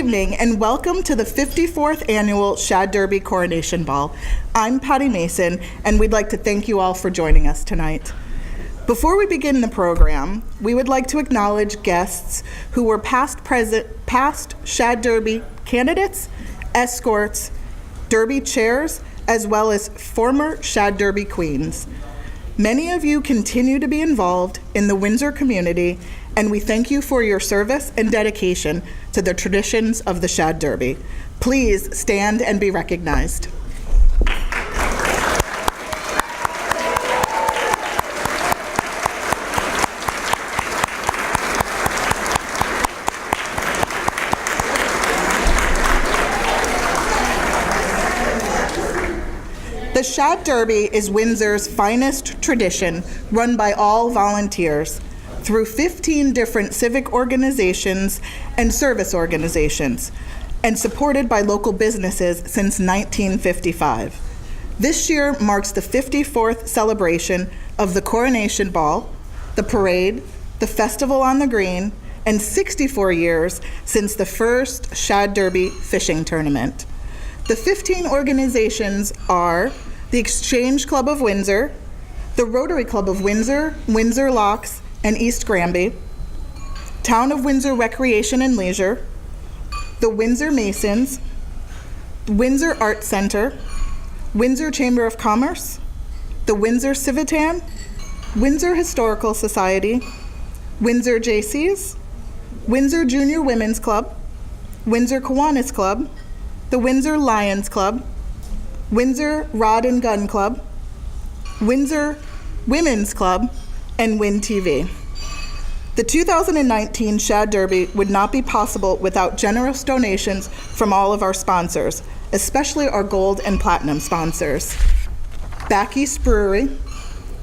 evening and welcome to the 54th Annual Shad Derby Coronation Ball. I'm Patty Mason and we'd like to thank you all for joining us tonight. Before we begin the program, we would like to acknowledge guests who were past Shad Derby candidates, escorts, Derby chairs, as well as former Shad Derby queens. Many of you continue to be involved in the Windsor community, and we thank you for your service and dedication to the traditions of the Shad Derby. Please stand and be recognized. The Shad Derby is Windsor's finest tradition, run by all volunteers through 15 different civic organizations and service organizations, and supported by local businesses since 1955. This year marks the 54th celebration of the Coronation Ball, the parade, the Festival on the Green, and 64 years since the first Shad Derby fishing tournament. The 15 organizations are the Exchange Club of Windsor, the Rotary Club of Windsor, Windsor Locks, and East Granby, Town of Windsor Recreation and Leisure, the Windsor Masons, Windsor Art Center, Windsor Chamber of Commerce, the Windsor Civitan, Windsor Historical Society, Windsor Jaycees, Windsor Junior Women's Club, Windsor Kiwanis Club, the Windsor Lions Club, Windsor Rod and Gun Club, Windsor Women's Club, and Win TV. The 2019 Shad Derby would not be possible without generous donations from all of our sponsors, especially our gold and platinum sponsors. Back East Brewery,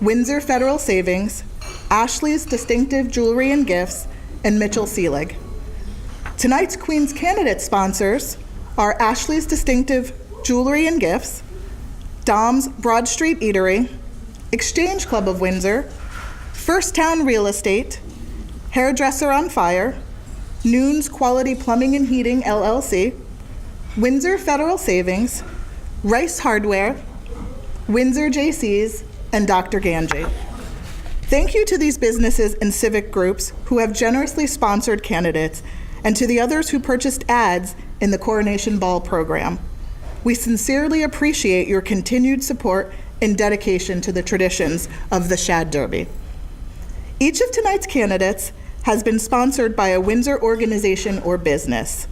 Windsor Federal Savings, Ashley's Distinctive Jewelry and Gifts, and Mitchell Seelig. Tonight's Queen's candidate sponsors are Ashley's Distinctive Jewelry and Gifts, Dom's Broad Street Eatery, Exchange Club of Windsor, First Town Real Estate, Hairdresser on Fire, Noon's Quality Plumbing and Heating, LLC, Windsor Federal Savings, Rice Hardware, Windsor Jaycees, and Dr. Ganji. Thank you to these businesses and civic groups who have generously sponsored candidates, and to the others who purchased ads in the Coronation Ball program. We sincerely appreciate your continued support and dedication to the traditions of the Shad Derby. Each of tonight's candidates has been sponsored by a Windsor organization or business.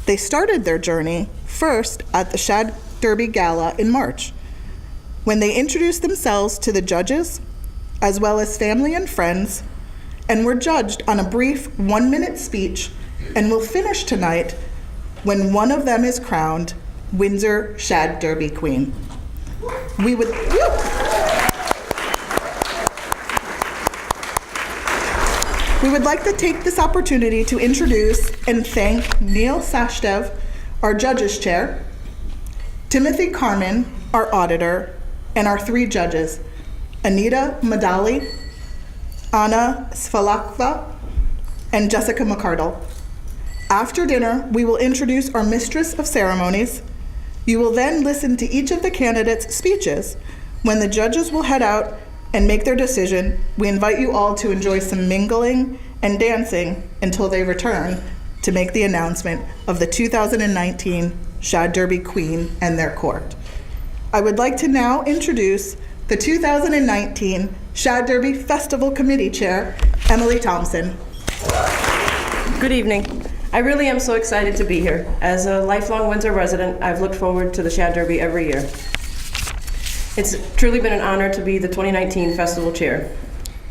They started their journey first at the Shad Derby Gala in March, when they introduced themselves to the judges, as well as family and friends, and were judged on a brief 1-minute speech, and will finish tonight when one of them is crowned Windsor Shad Derby Queen. We would like to take this opportunity to introduce and thank Neil Sashdev, our Judges Chair, Timothy Carmen, our Auditor, and our 3 judges, Anita Madali, Anna Svalakva, and Jessica McCardle. After dinner, we will introduce our Mistress of Ceremonies. You will then listen to each of the candidates' speeches. When the judges will head out and make their decision, we invite you all to enjoy some mingling and dancing until they return to make the announcement of the 2019 Shad Derby Queen and their court. I would like to now introduce the 2019 Shad Derby Festival Committee Chair, Emily Thompson. Good evening. I really am so excited to be here. As a lifelong Windsor resident, I've looked forward to the Shad Derby every year. It's truly been an honor to be the 2019 Festival Chair.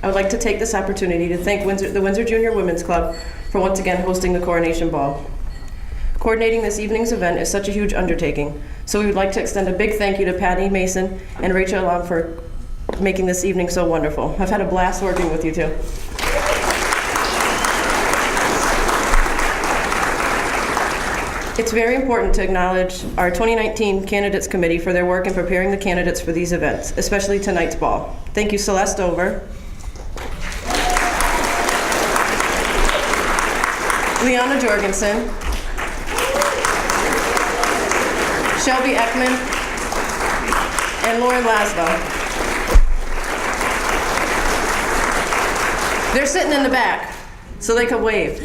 I would like to take this opportunity to thank the Windsor Junior Women's Club for once again hosting the Coronation Ball. Coordinating this evening's event is such a huge undertaking, so we would like to extend a big thank you to Patty Mason and Rachel Alam for making this evening so wonderful. I've had a blast working with you two. It's very important to acknowledge our 2019 Candidates Committee for their work in preparing the candidates for these events, especially tonight's ball. Thank you, Celeste Over, Liana Jorgensen, Shelby Ekman, and Lauren Laszlo. They're sitting in the back, so they could wave.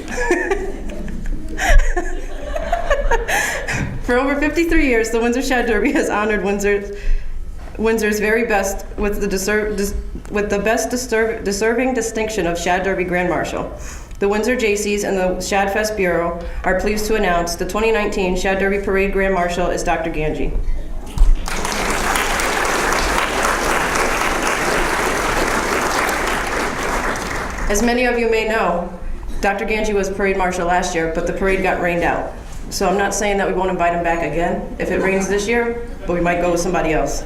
For over 53 years, the Windsor Shad Derby has honored Windsor's very best with the best deserving distinction of Shad Derby Grand Marshal. The Windsor Jaycees and the Shad Fest Bureau are pleased to announce the 2019 Shad Derby Parade Grand Marshal is Dr. Ganji. As many of you may know, Dr. Ganji was parade marshal last year, but the parade got rained out. So I'm not saying that we won't invite him back again if it rains this year, but we might go with somebody else.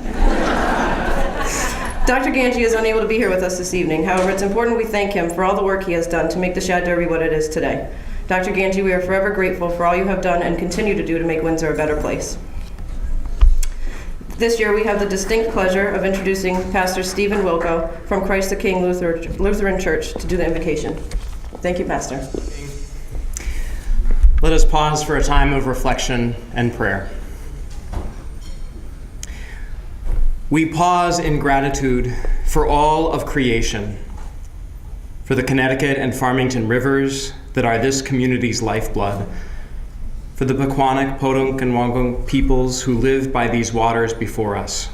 Dr. Ganji is unable to be here with us this evening. However, it's important we thank him for all the work he has done to make the Shad Derby what it is today. Dr. Ganji, we are forever grateful for all you have done and continue to do to make Windsor a better place. This year, we have the distinct pleasure of introducing Pastor Stephen Wilco from Christ the King Lutheran Church to do the invocation. Thank you, Pastor. Let us pause for a time of reflection and prayer. We pause in gratitude for all of creation, for the Connecticut and Farmington rivers that are this community's lifeblood, for the Pequannock, Podunk, and Wampum peoples who live by these waters before us,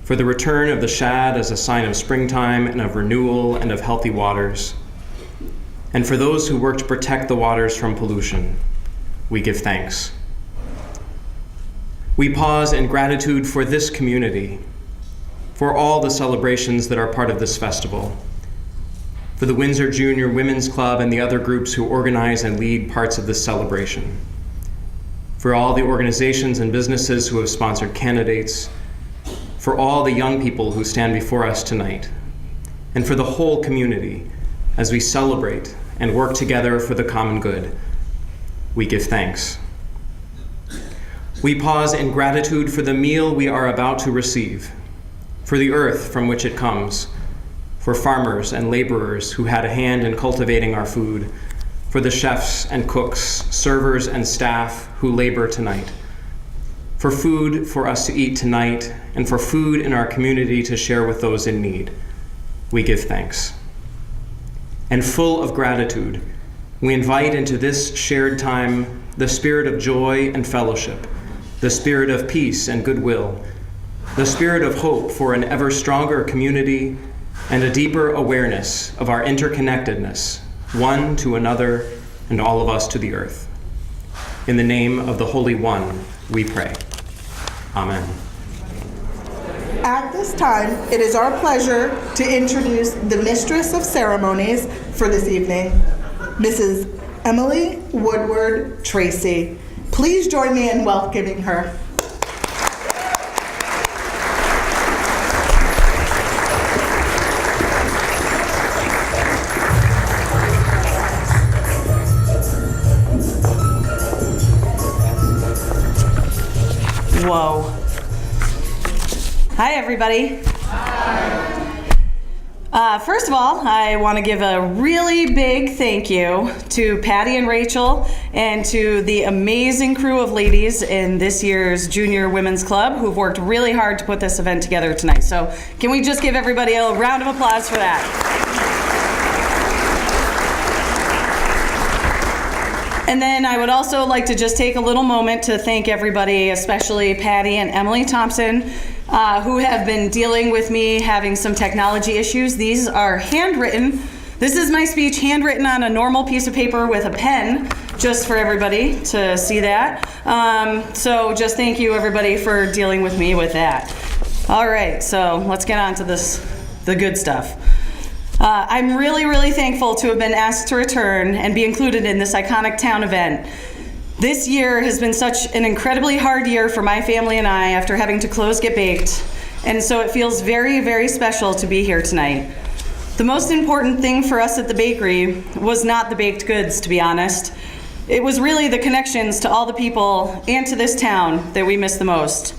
for the return of the Shad as a sign of springtime and of renewal and of healthy waters, and for those who work to protect the waters from pollution. We give thanks. We pause in gratitude for this community, for all the celebrations that are part of this festival, for the Windsor Junior Women's Club and the other groups who organize and lead parts of this celebration, for all the organizations and businesses who have sponsored candidates, for all the young people who stand before us tonight, and for the whole community as we celebrate and work together for the common good. We give thanks. We pause in gratitude for the meal we are about to receive, for the earth from which it comes, for farmers and laborers who had a hand in cultivating our food, for the chefs and cooks, servers and staff who labor tonight, for food for us to eat tonight, and for food in our community to share with those in need. We give thanks. And full of gratitude, we invite into this shared time the spirit of joy and fellowship, the spirit of peace and goodwill, the spirit of hope for an ever stronger community, and a deeper awareness of our interconnectedness, one to another and all of us to the earth. In the name of the Holy One, we pray. Amen. At this time, it is our pleasure to introduce the Mistress of Ceremonies for this evening, Mrs. Emily Woodward Tracy. Please join me in welcoming her. Whoa. Hi, everybody. First of all, I want to give a really big thank you to Patty and Rachel and to the amazing crew of ladies in this year's Junior Women's Club who've worked really hard to put this event together tonight. So can we just give everybody a round of applause for that? And then I would also like to just take a little moment to thank everybody, especially Patty and Emily Thompson, who have been dealing with me having some technology issues. These are handwritten. This is my speech handwritten on a normal piece of paper with a pen, just for everybody to see that. So just thank you, everybody, for dealing with me with that. All right, so let's get on to the good stuff. I'm really, really thankful to have been asked to return and be included in this iconic town event. This year has been such an incredibly hard year for my family and I after having to close Get Baked, and so it feels very, very special to be here tonight. The most important thing for us at the bakery was not the baked goods, to be honest. It was really the connections to all the people and to this town that we miss the most.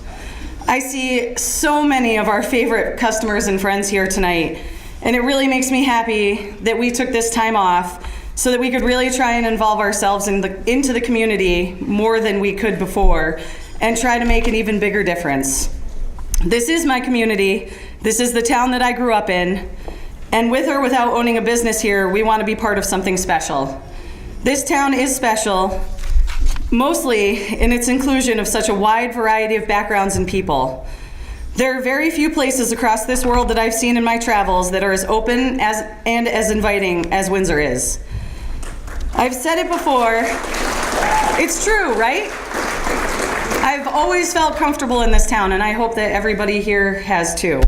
I see so many of our favorite customers and friends here tonight, and it really makes me happy that we took this time off so that we could really try and involve ourselves into the community more than we could before, and try to make an even bigger difference. This is my community. This is the town that I grew up in. And with or without owning a business here, we want to be part of something special. This town is special, mostly in its inclusion of such a wide variety of backgrounds and people. There are very few places across this world that I've seen in my travels that are as open and as inviting as Windsor is. I've said it before, it's true, right? I've always felt comfortable in this town, and I hope that everybody here has too.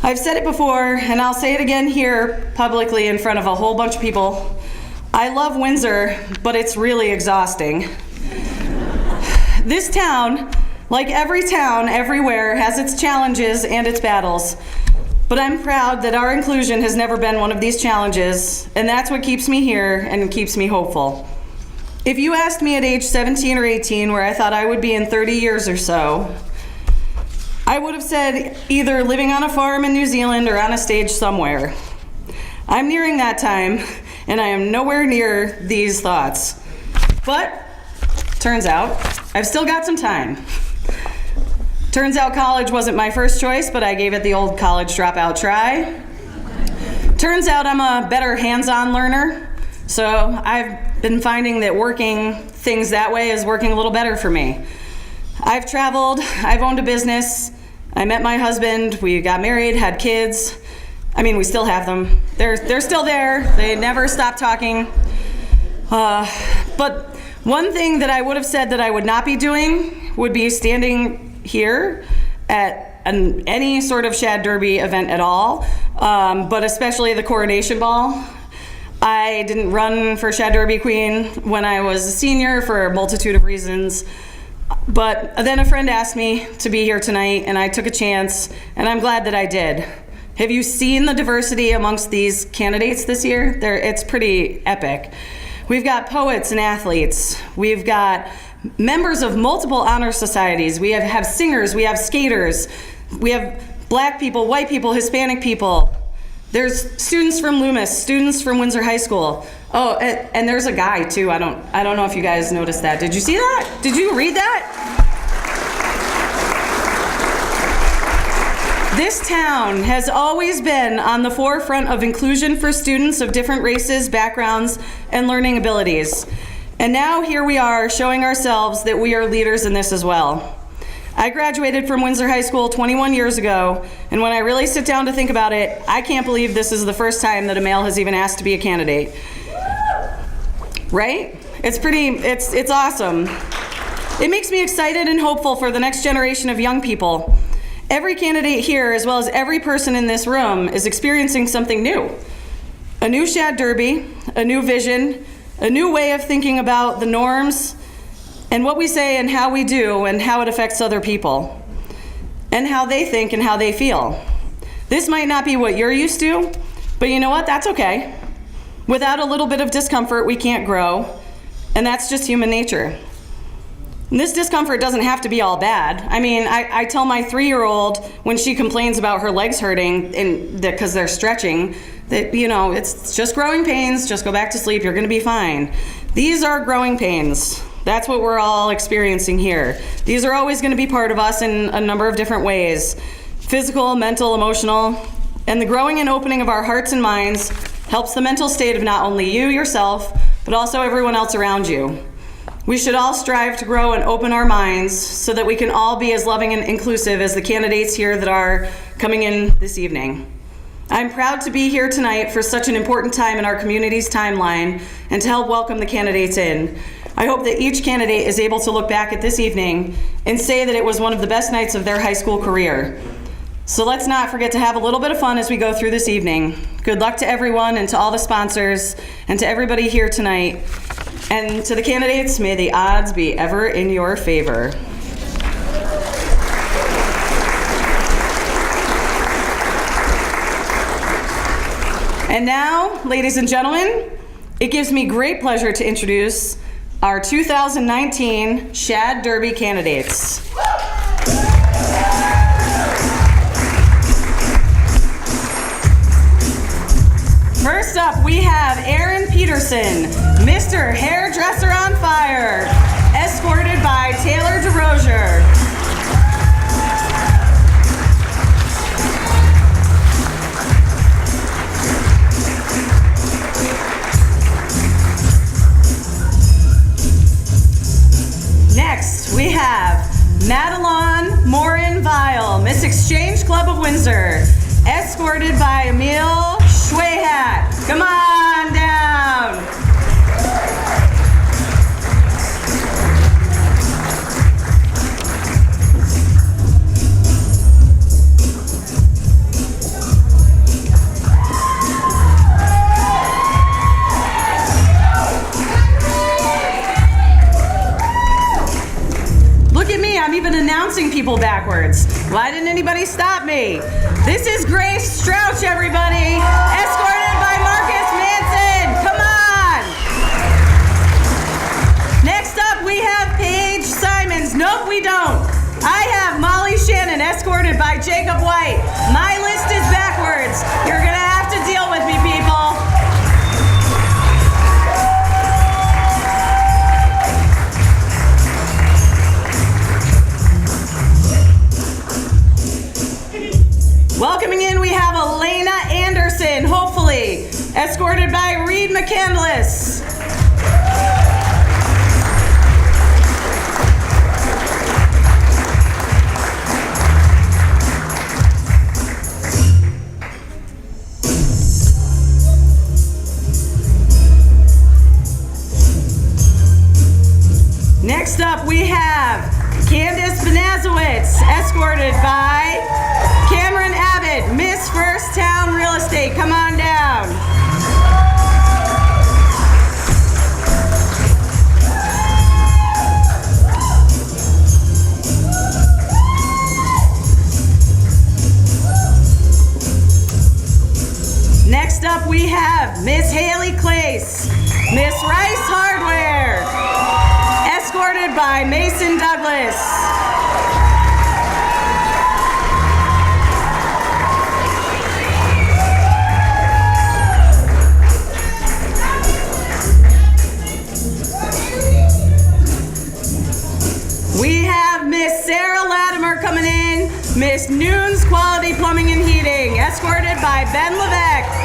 I've said it before, and I'll say it again here publicly in front of a whole bunch of people. I love Windsor, but it's really exhausting. This town, like every town everywhere, has its challenges and its battles. But I'm proud that our inclusion has never been one of these challenges, and that's what keeps me here and keeps me hopeful. If you asked me at age 17 or 18 where I thought I would be in 30 years or so, I would have said either living on a farm in New Zealand or on a stage somewhere. I'm nearing that time, and I am nowhere near these thoughts. But turns out I've still got some time. Turns out college wasn't my first choice, but I gave it the old college dropout try. Turns out I'm a better hands-on learner, so I've been finding that working things that way is working a little better for me. I've traveled, I've owned a business, I met my husband, we got married, had kids. I mean, we still have them. They're still there, they never stop talking. But one thing that I would have said that I would not be doing would be standing here at any sort of Shad Derby event at all, but especially the Coronation Ball. I didn't run for Shad Derby Queen when I was a senior for a multitude of reasons, but then a friend asked me to be here tonight, and I took a chance, and I'm glad that I did. Have you seen the diversity amongst these candidates this year? It's pretty epic. We've got poets and athletes. We've got members of multiple honor societies. We have singers, we have skaters, we have black people, white people, Hispanic people. There's students from Loomis, students from Windsor High School. Oh, and there's a guy too. I don't know if you guys noticed that. Did you see that? Did you read that? This town has always been on the forefront of inclusion for students of different races, backgrounds, and learning abilities. And now here we are showing ourselves that we are leaders in this as well. I graduated from Windsor High School 21 years ago, and when I really sit down to think about it, I can't believe this is the first time that a male has even asked to be a candidate. Right? It's awesome. It makes me excited and hopeful for the next generation of young people. Every candidate here, as well as every person in this room, is experiencing something new. A new Shad Derby, a new vision, a new way of thinking about the norms and what we say and how we do and how it affects other people and how they think and how they feel. This might not be what you're used to, but you know what? That's okay. Without a little bit of discomfort, we can't grow, and that's just human nature. And this discomfort doesn't have to be all bad. I mean, I tell my 3-year-old when she complains about her legs hurting because they're stretching, that, you know, it's just growing pains, just go back to sleep, you're gonna be fine. These are growing pains. That's what we're all experiencing here. These are always gonna be part of us in a number of different ways. Physical, mental, emotional, and the growing and opening of our hearts and minds helps the mental state of not only you yourself, but also everyone else around you. We should all strive to grow and open our minds so that we can all be as loving and inclusive as the candidates here that are coming in this evening. I'm proud to be here tonight for such an important time in our community's timeline and to help welcome the candidates in. I hope that each candidate is able to look back at this evening and say that it was one of the best nights of their high school career. So let's not forget to have a little bit of fun as we go through this evening. Good luck to everyone and to all the sponsors and to everybody here tonight. And to the candidates, may the odds be ever in your favor. And now, ladies and gentlemen, it gives me great pleasure to introduce our 2019 Shad Derby candidates. First up, we have Aaron Peterson, Mr. Hairdresser on Fire. escorted by Taylor DeRozier. Next, we have Madelon Morin Vile, Miss Exchange Club of Windsor, escorted by Emil Schwayhat. Come on down. Look at me, I'm even announcing people backwards. Why didn't anybody stop me? This is Grace Strouch, everybody, escorted by Marcus Manson. Come on. Next up, we have Paige Simons. Nope, we don't. I have Molly Shannon, escorted by Jacob White. My list is backwards. You're gonna have to deal with me, people. Welcoming in, we have Elena Anderson, hopefully, escorted by Reed McCandless. Next up, we have Candace Benazowitz, escorted by Cameron Abbott, Miss First Town Real Estate. Come on down. Next up, we have Miss Haley Clace, Miss Rice Hardware, escorted by Mason Douglas. We have Miss Sarah Latimer coming in, Miss Noon's Quality Plumbing and Heating, escorted by Ben Levesque.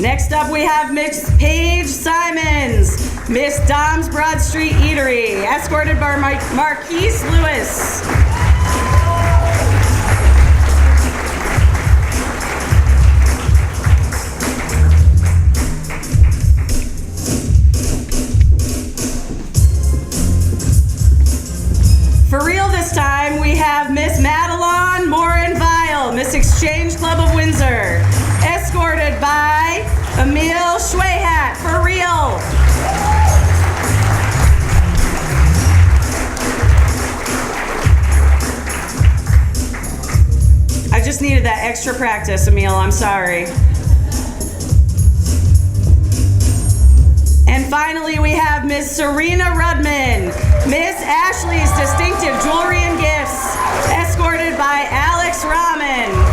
Next up, we have Miss Paige Simons, Miss Dom's Broad Street Eatery, escorted by Marquise Lewis. For real this time, we have Miss Madelon Morin Vile, Miss Exchange Club of Windsor, escorted by Emil Schwayhat. For real. I just needed that extra practice, Emil, I'm sorry. And finally, we have Miss Serena Rudman, Miss Ashley's Distinctive Jewelry and Gifts, escorted by Alex Rahman.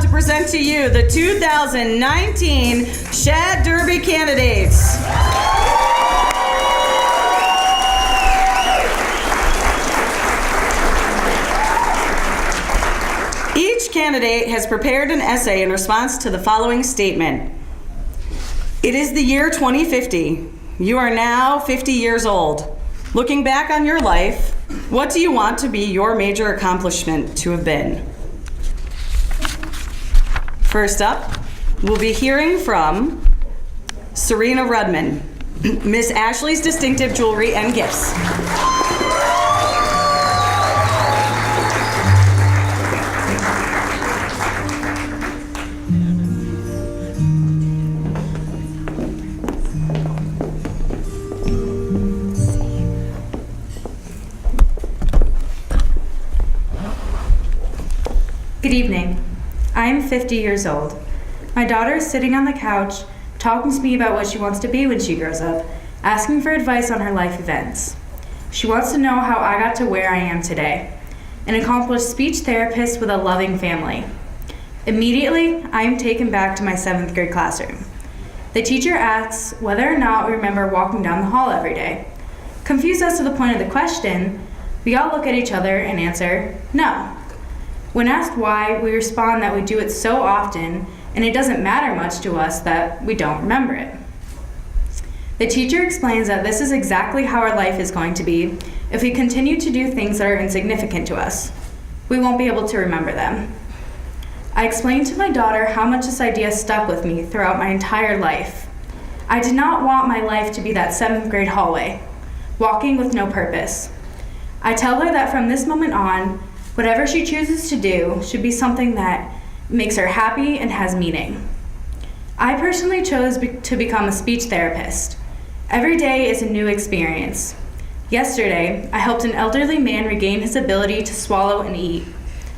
Present to you the 2019 Shad Derby candidates. Each candidate has prepared an essay in response to the following statement. It is the year 2050. You are now 50 years old. Looking back on your life, what do you want to be your major accomplishment to have been? First up, we'll be hearing from Serena Rudman, Miss Ashley's Distinctive Jewelry and Gifts. Good evening. I am 50 years old. My daughter is sitting on the couch, talking to me about what she wants to be when she grows up, asking for advice on her life events. She wants to know how I got to where I am today, an accomplished speech therapist with a loving family. Immediately, I am taken back to my 7th grade classroom. The teacher asks whether or not we remember walking down the hall every day. Confused as to the point of the question, we all look at each other and answer, no. When asked why, we respond that we do it so often and it doesn't matter much to us that we don't remember it. The teacher explains that this is exactly how our life is going to be if we continue to do things that are insignificant to us. We won't be able to remember them. I explained to my daughter how much this idea stuck with me throughout my entire life. I did not want my life to be that 7th grade hallway, walking with no purpose. I tell her that from this moment on, whatever she chooses to do should be something that makes her happy and has meaning. I personally chose to become a speech therapist. Every day is a new experience. Yesterday, I helped an elderly man regain his ability to swallow and eat,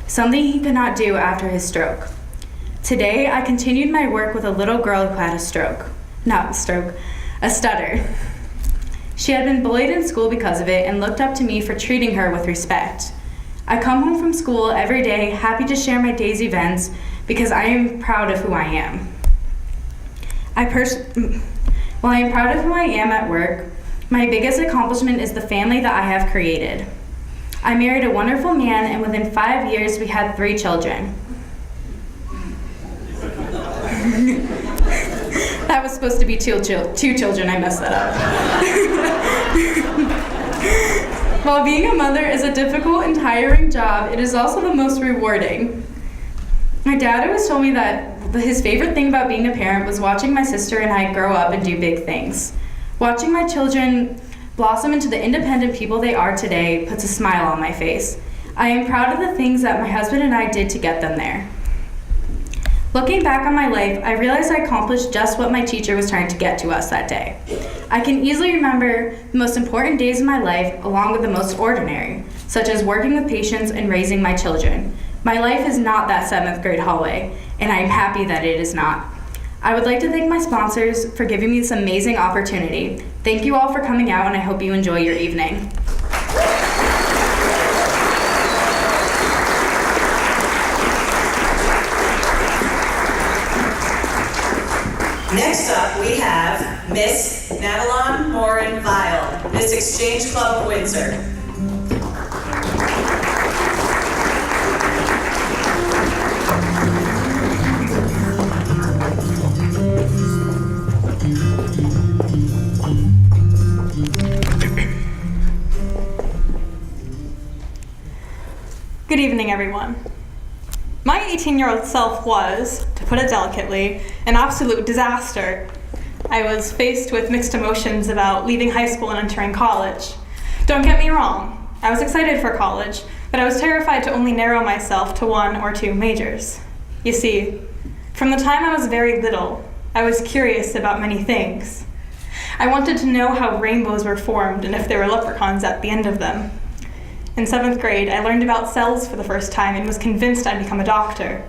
something he could not do after his stroke. Today, I continued my work with a little girl who had a stutter. She had been bullied in school because of it and looked up to me for treating her with respect. I come home from school every day happy to share my day's events because I am proud of who I am. While I am proud of who I am at work, my biggest accomplishment is the family that I have created. I married a wonderful man, and within 5 years, we had 3 children. That was supposed to be 2 children, I messed that up. While being a mother is a difficult and tiring job, it is also the most rewarding. My dad always told me that his favorite thing about being a parent was watching my sister and I grow up and do big things. Watching my children blossom into the independent people they are today puts a smile on my face. I am proud of the things that my husband and I did to get them there. Looking back on my life, I realized I accomplished just what my teacher was trying to get to us that day. I can easily remember the most important days of my life along with the most ordinary, such as working with patients and raising my children. My life is not that 7th grade hallway, and I am happy that it is not. I would like to thank my sponsors for giving me this amazing opportunity. Thank you all for coming out, and I hope you enjoy your evening. Next up, we have Miss Madeline Morin Vile, Miss Exchange Club of Windsor. Good evening, everyone. My 18-year-old self was, to put it delicately, an absolute disaster. I was faced with mixed emotions about leaving high school and entering college. Don't get me wrong, I was excited for college, but I was terrified to only narrow myself to 1 or 2 majors. You see, from the time I was very little, I was curious about many things. I wanted to know how rainbows were formed and if there were leprechauns at the end of them. In 7th grade, I learned about cells for the first time and was convinced I'd become a doctor.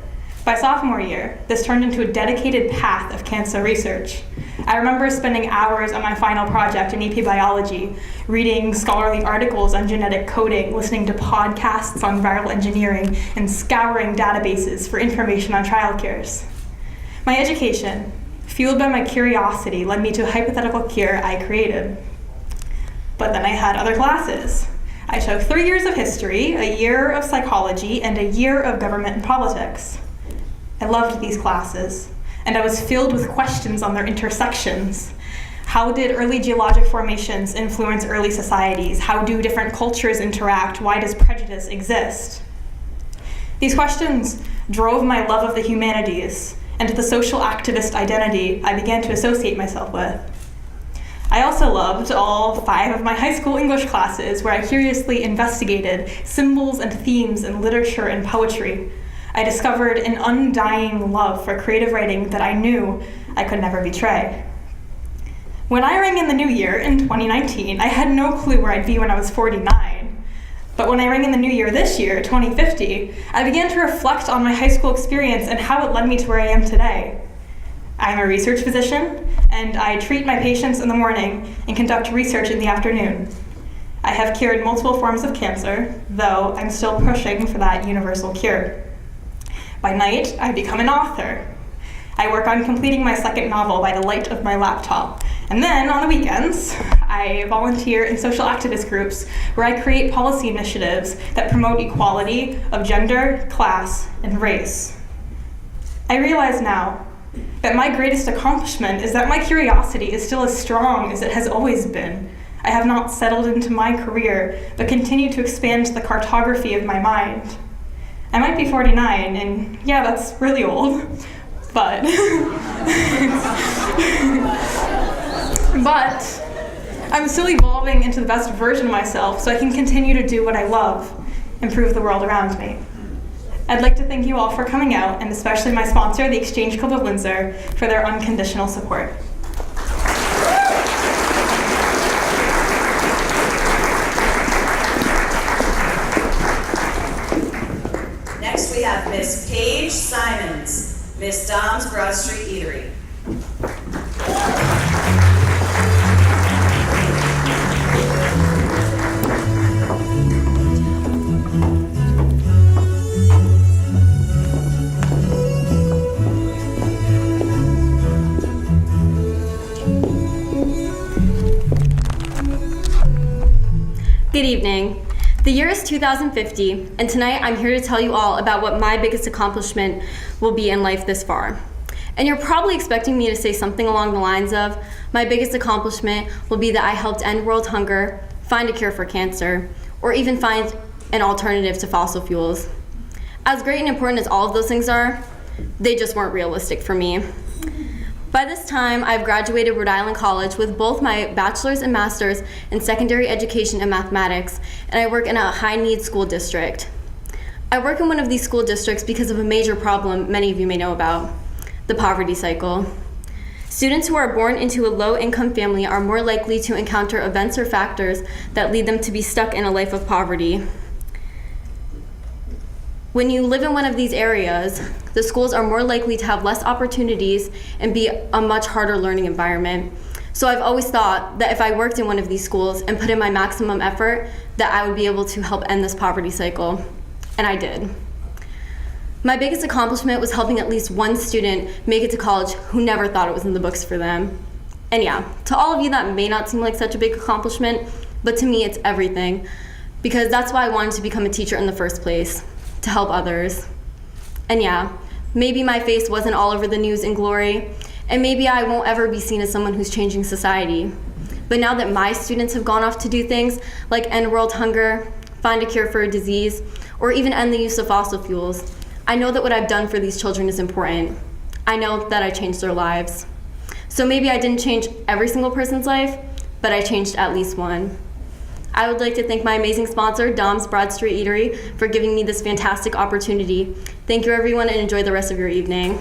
By sophomore year, this turned into a dedicated path of cancer research. I remember spending hours on my final project in EP biology, reading scholarly articles on genetic coding, listening to podcasts on viral engineering, and scouring databases for information on trial cures. My education, fueled by my curiosity, led me to a hypothetical cure I created. But then I had other classes. I took 3 years of history, a year of psychology, and a year of government and politics. I loved these classes, and I was filled with questions on their intersections. How did early geologic formations influence early societies? How do different cultures interact? Why does prejudice exist? These questions drove my love of the humanities and the social activist identity I began to associate myself with. I also loved all 5 of my high school English classes where I curiously investigated symbols and themes in literature and poetry. I discovered an undying love for creative writing that I knew I could never betray. When I rang in the new year in 2019, I had no clue where I'd be when I was 49. But when I rang in the new year this year, 2050, I began to reflect on my high school experience and how it led me to where I am today. I'm a research physician, and I treat my patients in the morning and conduct research in the afternoon. I have cured multiple forms of cancer, though I'm still pushing for that universal cure. By night, I become an author. I work on completing my 2nd novel by the light of my laptop. And then, on the weekends, I volunteer in social activist groups where I create policy initiatives that promote equality of gender, class, and race. I realize now that my greatest accomplishment is that my curiosity is still as strong as it has always been. I have not settled into my career, but continue to expand the cartography of my mind. I might be 49, and yeah, that's really old, but but I'm still evolving into the best version of myself so I can continue to do what I love, improve the world around me. I'd like to thank you all for coming out, and especially my sponsor, the Exchange Club of Windsor, for their unconditional support. Next, we have Miss Paige Simons, Miss Dom's Broad Street Eatery. Good evening. The year is 2050, and tonight I'm here to tell you all about what my biggest accomplishment will be in life this far. And you're probably expecting me to say something along the lines of, my biggest accomplishment will be that I helped end world hunger, find a cure for cancer, or even find an alternative to fossil fuels. As great and important as all of those things are, they just weren't realistic for me. By this time, I've graduated Rhode Island College with both my bachelor's and master's in secondary education and mathematics, and I work in a high-need school district. I work in one of these school districts because of a major problem many of you may know about, the poverty cycle. Students who are born into a low-income family are more likely to encounter events or factors that lead them to be stuck in a life of poverty. When you live in one of these areas, the schools are more likely to have less opportunities and be a much harder learning environment. So I've always thought that if I worked in one of these schools and put in my maximum effort, that I would be able to help end this poverty cycle. And I did. My biggest accomplishment was helping at least one student make it to college who never thought it was in the books for them. And yeah, to all of you that may not seem like such a big accomplishment, but to me it's everything, because that's why I wanted to become a teacher in the first place, to help others. And yeah, maybe my face wasn't all over the news in glory, and maybe I won't ever be seen as someone who's changing society. But now that my students have gone off to do things like end world hunger, find a cure for a disease, or even end the use of fossil fuels, I know that what I've done for these children is important. I know that I changed their lives. So maybe I didn't change every single person's life, but I changed at least one. I would like to thank my amazing sponsor, Dom's Broad Street Eatery, for giving me this fantastic opportunity. Thank you, everyone, and enjoy the rest of your evening.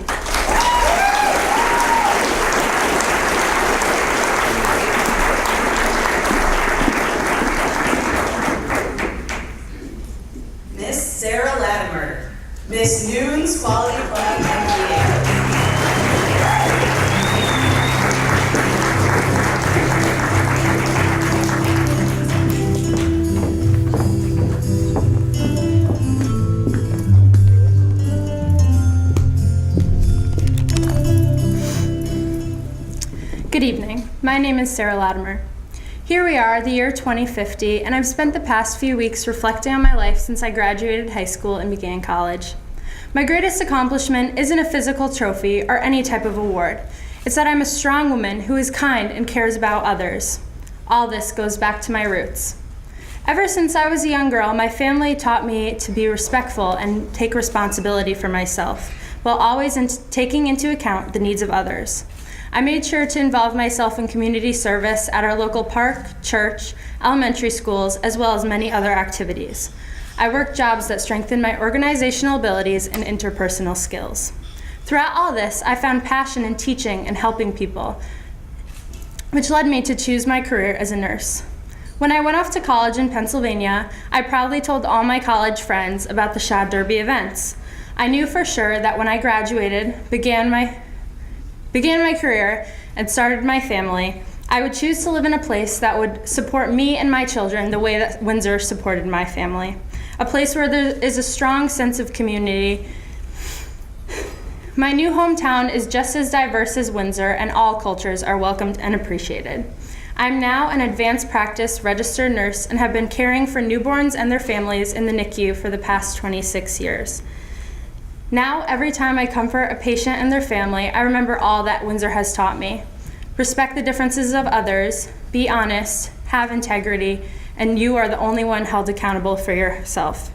Miss Sarah Latimer, Miss Noon's Quality Club MBA. Good evening. My name is Sarah Latimer. Here we are, the year 2050, and I've spent the past few weeks reflecting on my life since I graduated high school and began college. My greatest accomplishment isn't a physical trophy or any type of award. It's that I'm a strong woman who is kind and cares about others. All this goes back to my roots. Ever since I was a young girl, my family taught me to be respectful and take responsibility for myself, while always taking into account the needs of others. I made sure to involve myself in community service at our local park, church, elementary schools, as well as many other activities. I worked jobs that strengthened my organizational abilities and interpersonal skills. Throughout all this, I found passion in teaching and helping people, which led me to choose my career as a nurse. When I went off to college in Pennsylvania, I proudly told all my college friends about the Shad Derby events. I knew for sure that when I graduated, began my career, and started my family, I would choose to live in a place that would support me and my children the way that Windsor supported my family. A place where there is a strong sense of community. My new hometown is just as diverse as Windsor, and all cultures are welcomed and appreciated. I'm now an advanced practice registered nurse and have been caring for newborns and their families in the NICU for the past 26 years. Now, every time I comfort a patient and their family, I remember all that Windsor has taught me. Respect the differences of others, be honest, have integrity, and you are the only one held accountable for yourself.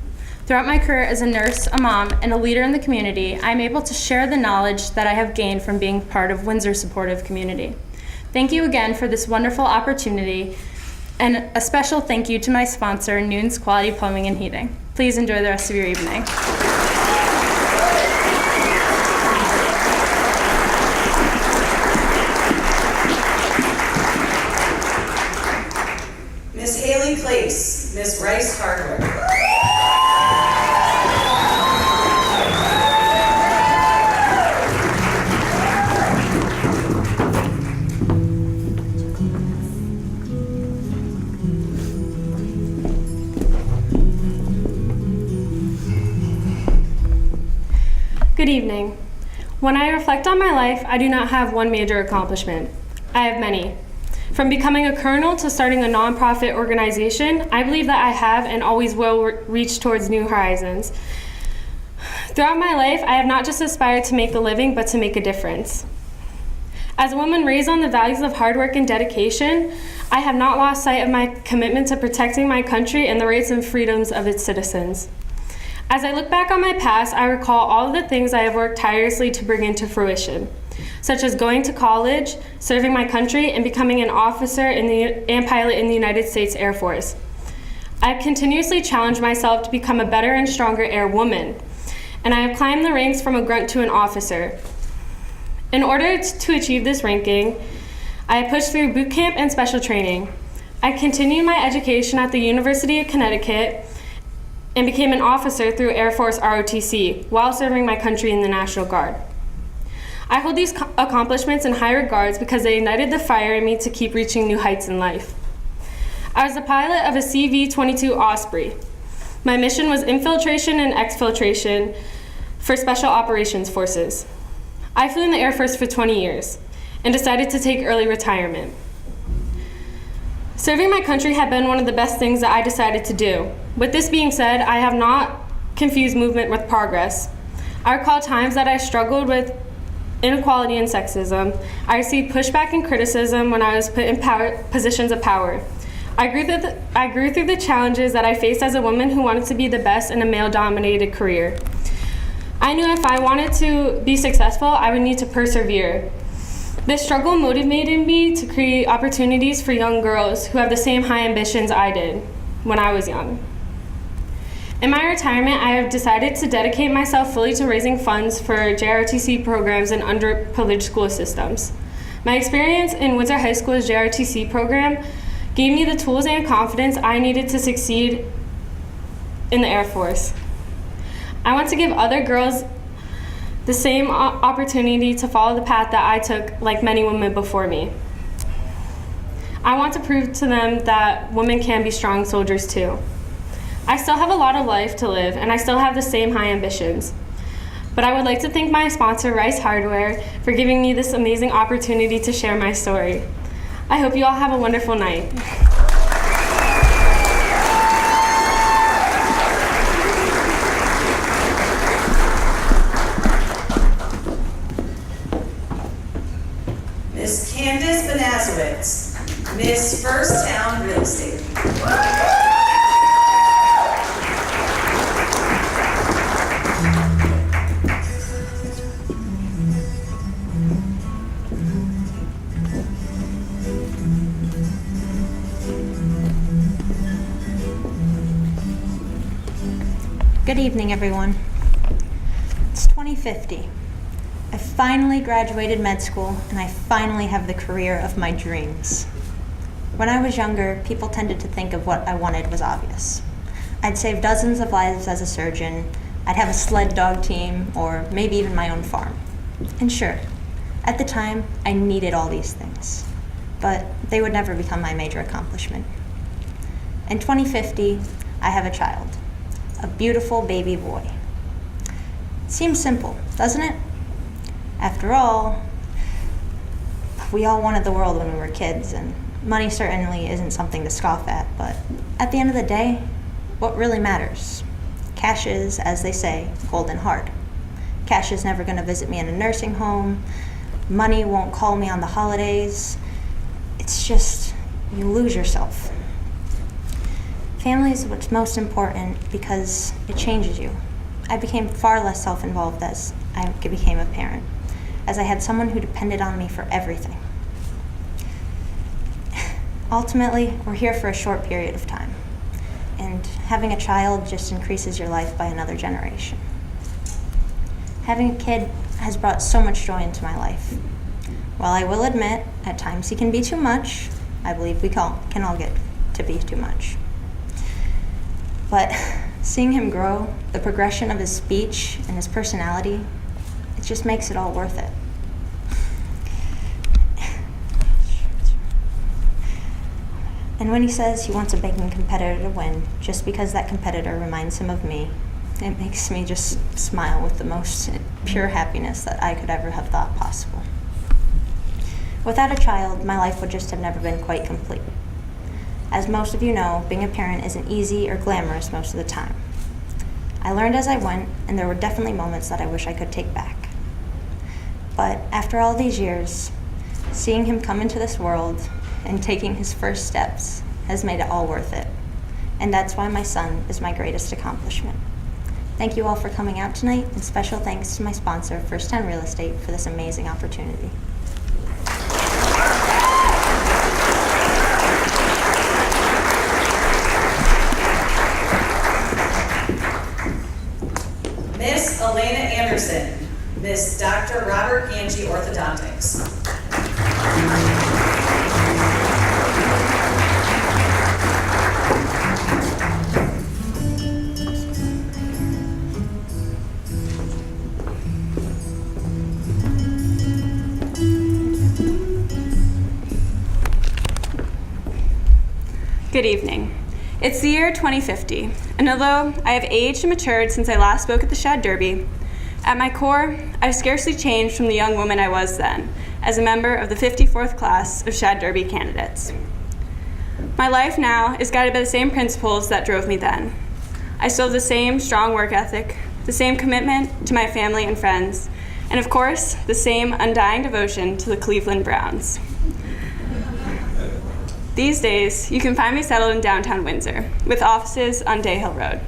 Throughout my career as a nurse, a mom, and a leader in the community, I'm able to share the knowledge that I have gained from being part of Windsor's supportive community. Thank you again for this wonderful opportunity, and a special thank you to my sponsor, Noon's Quality Plumbing and Heating. Please enjoy the rest of your evening. Miss Haley Place, Miss Rice Hardwick. Good evening. When I reflect on my life, I do not have one major accomplishment. I have many. From becoming a colonel to starting a nonprofit organization, I believe that I have and always will reach towards new horizons. Throughout my life, I have not just aspired to make a living, but to make a difference. As a woman raised on the values of hard work and dedication, I have not lost sight of my commitment to protecting my country and the rights and freedoms of its citizens. As I look back on my past, I recall all of the things I have worked tirelessly to bring into fruition, such as going to college, serving my country, and becoming an officer and pilot in the United States Air Force. I've continuously challenged myself to become a better and stronger air woman, and I have climbed the ranks from a grunt to an officer. In order to achieve this ranking, I have pushed through boot camp and special training. I continued my education at the University of Connecticut and became an officer through Air Force ROTC while serving my country in the National Guard. I hold these accomplishments in high regards because they ignited the fire in me to keep reaching new heights in life. I was the pilot of a CV-22 Osprey. My mission was infiltration and exfiltration for Special Operations Forces. I flew in the Air Force for 20 years and decided to take early retirement. Serving my country had been one of the best things that I decided to do. With this being said, I have not confused movement with progress. I recall times that I struggled with inequality and sexism. I received pushback and criticism when I was put in positions of power. I grew through the challenges that I faced as a woman who wanted to be the best in a male-dominated career. I knew if I wanted to be successful, I would need to persevere. This struggle motivated me to create opportunities for young girls who have the same high ambitions I did when I was young. In my retirement, I have decided to dedicate myself fully to raising funds for JROTC programs in underprivileged school systems. My experience in Windsor High School's JROTC program gave me the tools and confidence I needed to succeed in the Air Force. I want to give other girls the same opportunity to follow the path that I took, like many women before me. I want to prove to them that women can be strong soldiers too. I still have a lot of life to live, and I still have the same high ambitions. But I would like to thank my sponsor, Rice Hardware, for giving me this amazing opportunity to share my story. I hope you all have a wonderful night. Miss Candace Banazowitz, Miss First Town Real Estate. Good evening, everyone. It's 2050. I finally graduated med school, and I finally have the career of my dreams. When I was younger, people tended to think of what I wanted was obvious. I'd save dozens of lives as a surgeon, I'd have a sled dog team, or maybe even my own farm. And sure, at the time, I needed all these things, but they would never become my major accomplishment. In 2050, I have a child, a beautiful baby boy. Seems simple, doesn't it? After all, we all wanted the world when we were kids, and money certainly isn't something to scoff at, but at the end of the day, what really matters? Cash is, as they say, cold and hard. Cash is never going to visit me in a nursing home. Money won't call me on the holidays. It's just, you lose yourself. Family is what's most important because it changes you. I became far less self-involved as I became a parent, as I had someone who depended on me for everything. Ultimately, we're here for a short period of time, and having a child just increases your life by another generation. Having a kid has brought so much joy into my life. While I will admit, at times he can be too much, I believe we can all get to be too much. But seeing him grow, the progression of his speech and his personality, it just makes it all worth it. And when he says he wants a baking competitor to win, just because that competitor reminds him of me, it makes me just smile with the most pure happiness that I could ever have thought possible. Without a child, my life would just have never been quite complete. As most of you know, being a parent isn't easy or glamorous most of the time. I learned as I went, and there were definitely moments that I wish I could take back. But after all these years, seeing him come into this world and taking his first steps has made it all worth it. And that's why my son is my greatest accomplishment. Thank you all for coming out tonight, and special thanks to my sponsor, First Time Real Estate, for this amazing opportunity. Miss Elena Anderson, Miss Dr. Robert Angie Orthodontics. Good evening. It's the year 2050, and although I have aged and matured since I last spoke at the Shad Derby, at my core, I've scarcely changed from the young woman I was then, as a member of the 54th class of Shad Derby candidates. My life now is guided by the same principles that drove me then. I still have the same strong work ethic, the same commitment to my family and friends, and of course, the same undying devotion to the Cleveland Browns. These days, you can find me settled in downtown Windsor, with offices on Day Hill Road.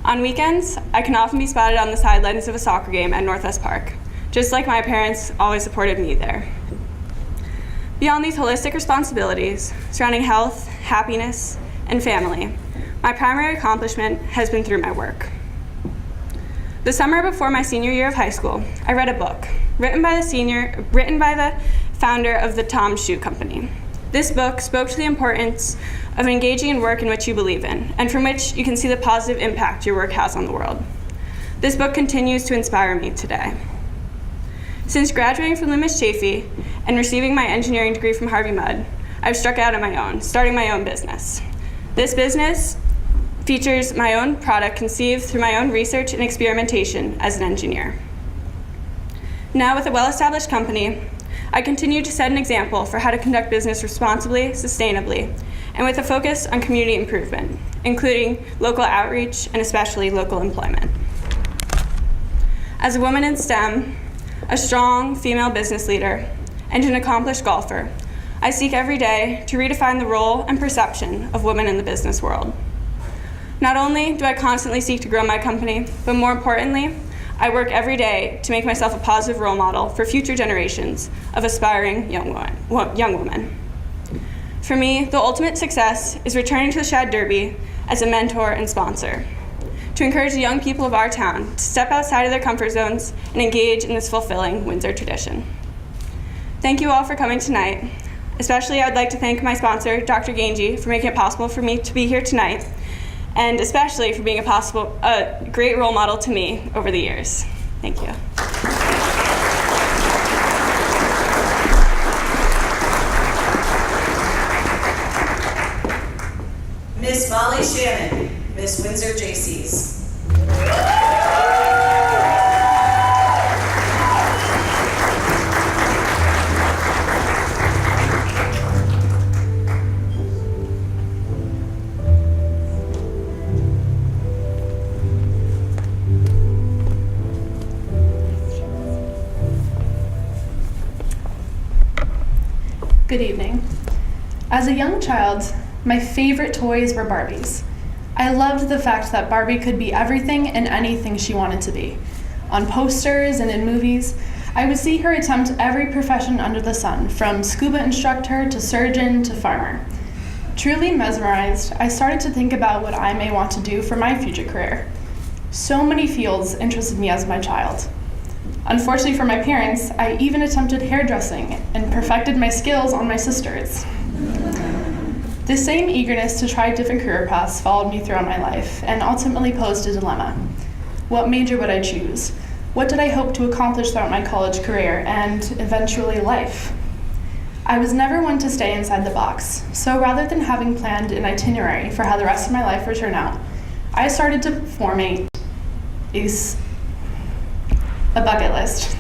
On weekends, I can often be spotted on the sidelines of a soccer game at Northwest Park, just like my parents always supported me there. Beyond these holistic responsibilities surrounding health, happiness, and family, my primary accomplishment has been through my work. The summer before my senior year of high school, I read a book written by the founder of the Tom's Shoe Company. This book spoke to the importance of engaging in work in which you believe in, and from which you can see the positive impact your work has on the world. This book continues to inspire me today. Since graduating from Loomis Chaffee and receiving my engineering degree from Harvey Mudd, I've struck out on my own, starting my own business. This business features my own product conceived through my own research and experimentation as an engineer. Now with a well-established company, I continue to set an example for how to conduct business responsibly, sustainably, and with a focus on community improvement, including local outreach and especially local employment. As a woman in STEM, a strong female business leader, and an accomplished golfer, I seek every day to redefine the role and perception of women in the business world. Not only do I constantly seek to grow my company, but more importantly, I work every day to make myself a positive role model for future generations of aspiring young women. For me, the ultimate success is returning to the Shad Derby as a mentor and sponsor, to encourage the young people of our town to step outside of their comfort zones and engage in this fulfilling Windsor tradition. Thank you all for coming tonight. Especially, I'd like to thank my sponsor, Dr. Ganji, for making it possible for me to be here tonight, and especially for being a great role model to me over the years. Thank you. Miss Molly Shannon, Miss Windsor JCs. Good evening. As a young child, my favorite toys were Barbies. I loved the fact that Barbie could be everything and anything she wanted to be. On posters and in movies, I would see her attempt every profession under the sun, from scuba instructor to surgeon to farmer. Truly mesmerized, I started to think about what I may want to do for my future career. So many fields interested me as my child. Unfortunately for my parents, I even attempted hairdressing and perfected my skills on my sisters. The same eagerness to try different career paths followed me throughout my life and ultimately posed a dilemma. What major would I choose? What did I hope to accomplish throughout my college career and eventually life? I was never one to stay inside the box, so rather than having planned an itinerary for how the rest of my life would turn out, I started to formate a bucket list.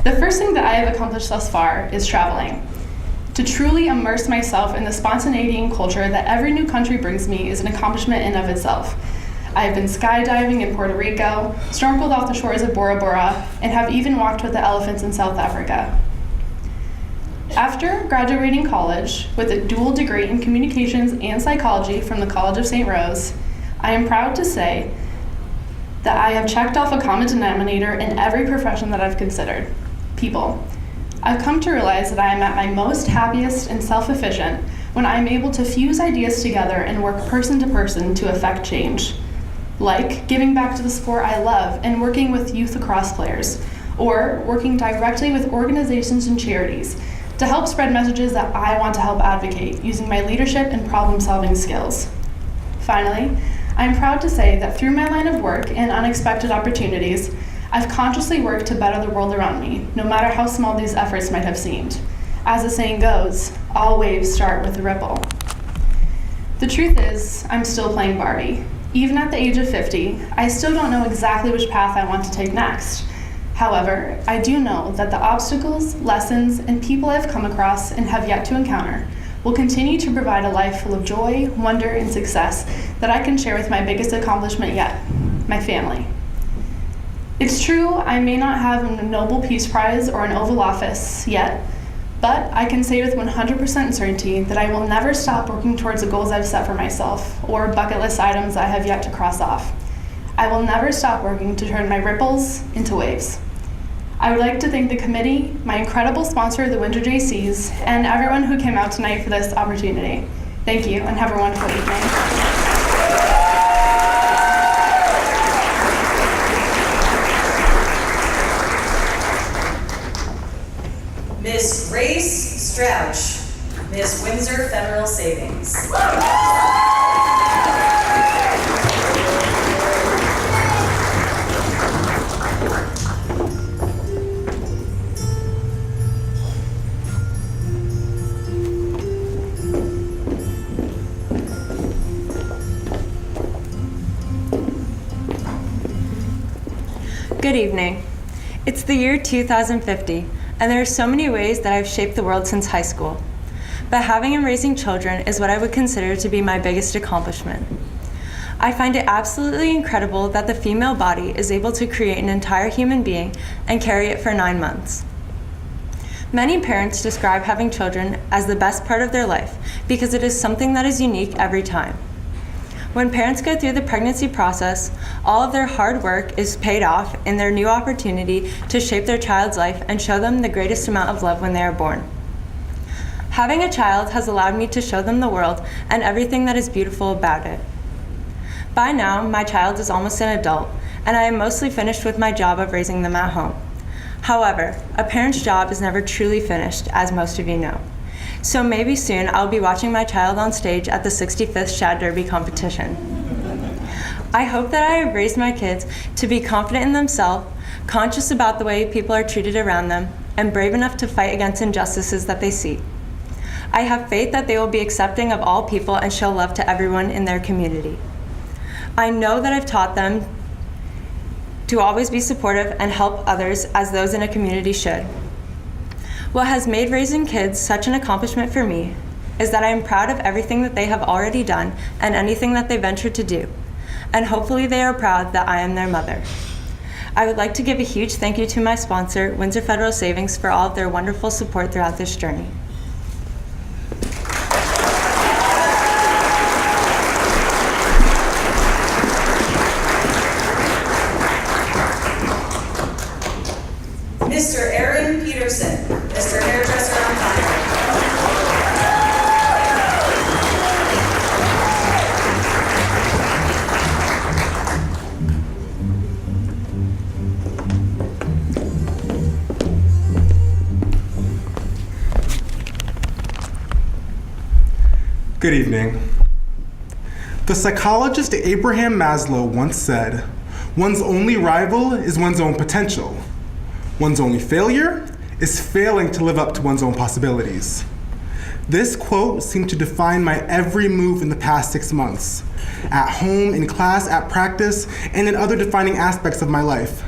The first thing that I have accomplished thus far is traveling. To truly immerse myself in the spontaneity and culture that every new country brings me is an accomplishment in of itself. I have been skydiving in Puerto Rico, snorkeled off the shores of Bora Bora, and have even walked with the elephants in South Africa. After graduating college with a dual degree in communications and psychology from the College of St. Rose, I am proud to say that I have checked off a common denominator in every profession that I've considered: people. I've come to realize that I am at my most happiest and self-efficient when I am able to fuse ideas together and work person to person to affect change. Like giving back to the sport I love and working with youth lacrosse players, or working directly with organizations and charities to help spread messages that I want to help advocate using my leadership and problem-solving skills. Finally, I'm proud to say that through my line of work and unexpected opportunities, I've consciously worked to better the world around me, no matter how small these efforts might have seemed. As the saying goes, all waves start with a ripple. The truth is, I'm still playing Barbie. Even at the age of 50, I still don't know exactly which path I want to take next. However, I do know that the obstacles, lessons, and people I've come across and have yet to encounter will continue to provide a life full of joy, wonder, and success that I can share with my biggest accomplishment yet, my family. It's true, I may not have a Nobel Peace Prize or an Oval Office yet, but I can say with 100% certainty that I will never stop working towards the goals I've set for myself or bucket list items I have yet to cross off. I will never stop working to turn my ripples into waves. I would like to thank the committee, my incredible sponsor, the Windsor JCs, and everyone who came out tonight for this opportunity. Thank you, and have a wonderful evening. Miss Grace Strouch, Miss Windsor Federal Savings. Good evening. It's the year 2050, and there are so many ways that I've shaped the world since high school. But having and raising children is what I would consider to be my biggest accomplishment. I find it absolutely incredible that the female body is able to create an entire human being and carry it for 9 months. Many parents describe having children as the best part of their life because it is something that is unique every time. When parents go through the pregnancy process, all of their hard work is paid off in their new opportunity to shape their child's life and show them the greatest amount of love when they are born. Having a child has allowed me to show them the world and everything that is beautiful about it. By now, my child is almost an adult, and I am mostly finished with my job of raising them at home. However, a parent's job is never truly finished, as most of you know. So maybe soon I'll be watching my child on stage at the 65th Shad Derby competition. I hope that I have raised my kids to be confident in themselves, conscious about the way people are treated around them, and brave enough to fight against injustices that they see. I have faith that they will be accepting of all people and show love to everyone in their community. I know that I've taught them to always be supportive and help others as those in a community should. What has made raising kids such an accomplishment for me is that I am proud of everything that they have already done and anything that they ventured to do. And hopefully they are proud that I am their mother. I would like to give a huge thank you to my sponsor, Windsor Federal Savings, for all of their wonderful support throughout this journey. Mr. Aaron Peterson, Mr. Hairdresser on Fire. Good evening. The psychologist Abraham Maslow once said, "One's only rival is one's own potential. One's only failure is failing to live up to one's own possibilities." This quote seemed to define my every move in the past 6 months, at home, in class, at practice, and in other defining aspects of my life.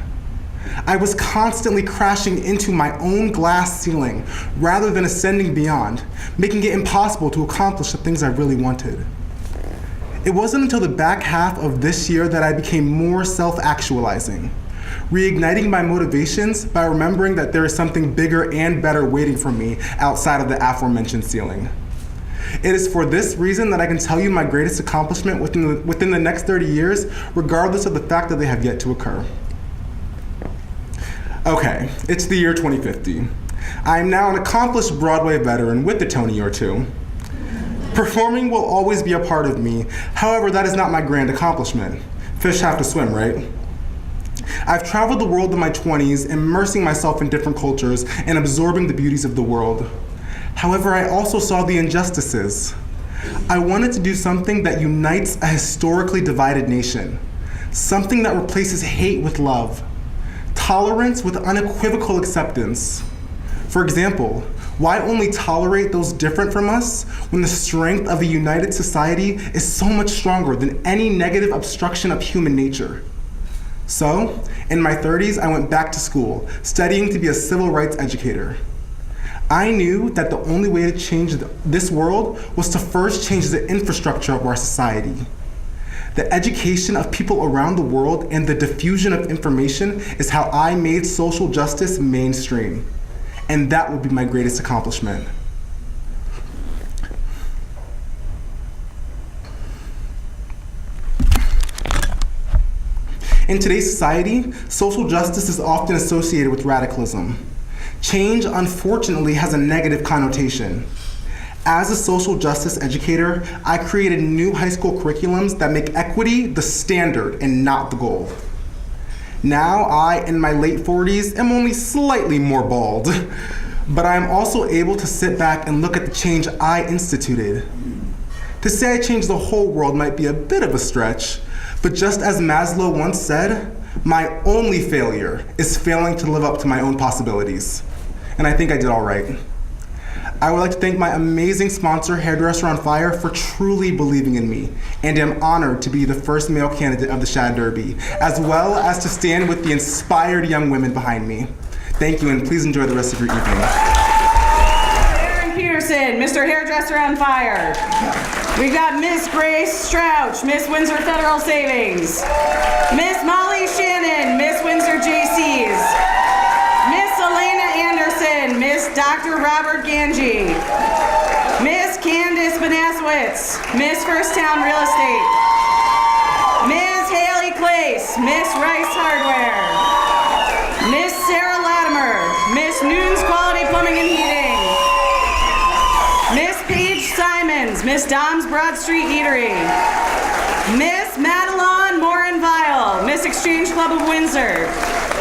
I was constantly crashing into my own glass ceiling rather than ascending beyond, making it impossible to accomplish the things I really wanted. It wasn't until the back half of this year that I became more self-actualizing, reigniting my motivations by remembering that there is something bigger and better waiting for me outside of the aforementioned ceiling. It is for this reason that I can tell you my greatest accomplishment within the next 30 years, regardless of the fact that they have yet to occur. Okay, it's the year 2050. I am now an accomplished Broadway veteran with a Tony or two. Performing will always be a part of me. However, that is not my grand accomplishment. Fish have to swim, right? I've traveled the world in my 20s, immersing myself in different cultures and absorbing the beauties of the world. However, I also saw the injustices. I wanted to do something that unites a historically divided nation, something that replaces hate with love, tolerance with unequivocal acceptance. For example, why only tolerate those different from us when the strength of a united society is so much stronger than any negative obstruction of human nature? So, in my 30s, I went back to school, studying to be a civil rights educator. I knew that the only way to change this world was to first change the infrastructure of our society. The education of people around the world and the diffusion of information is how I made social justice mainstream. And that would be my greatest accomplishment. In today's society, social justice is often associated with radicalism. Change, unfortunately, has a negative connotation. As a social justice educator, I created new high school curriculums that make equity the standard and not the goal. Now I, in my late 40s, am only slightly more bald, but I am also able to sit back and look at the change I instituted. To say I changed the whole world might be a bit of a stretch, but just as Maslow once said, my only failure is failing to live up to my own possibilities. And I think I did all right. I would like to thank my amazing sponsor, Hairdresser on Fire, for truly believing in me, and am honored to be the first male candidate of the Shad Derby, as well as to stand with the inspired young women behind me. Thank you, and please enjoy the rest of your evening. Aaron Peterson, Mr. Hairdresser on Fire. We've got Miss Grace Strouch, Miss Windsor Federal Savings. Miss Molly Shannon, Miss Windsor JCs. Miss Elena Anderson, Miss Dr. Robert Ganji. Miss Candace Banasowitz, Miss First Town Real Estate. Miss Haley Clace, Miss Rice Hardware. Miss Sarah Latimer, Miss Noon's Quality Plumbing and Heating. Miss Paige Simons, Miss Dom's Broad Street Eatery. Miss Madeline Exchange Club of Windsor.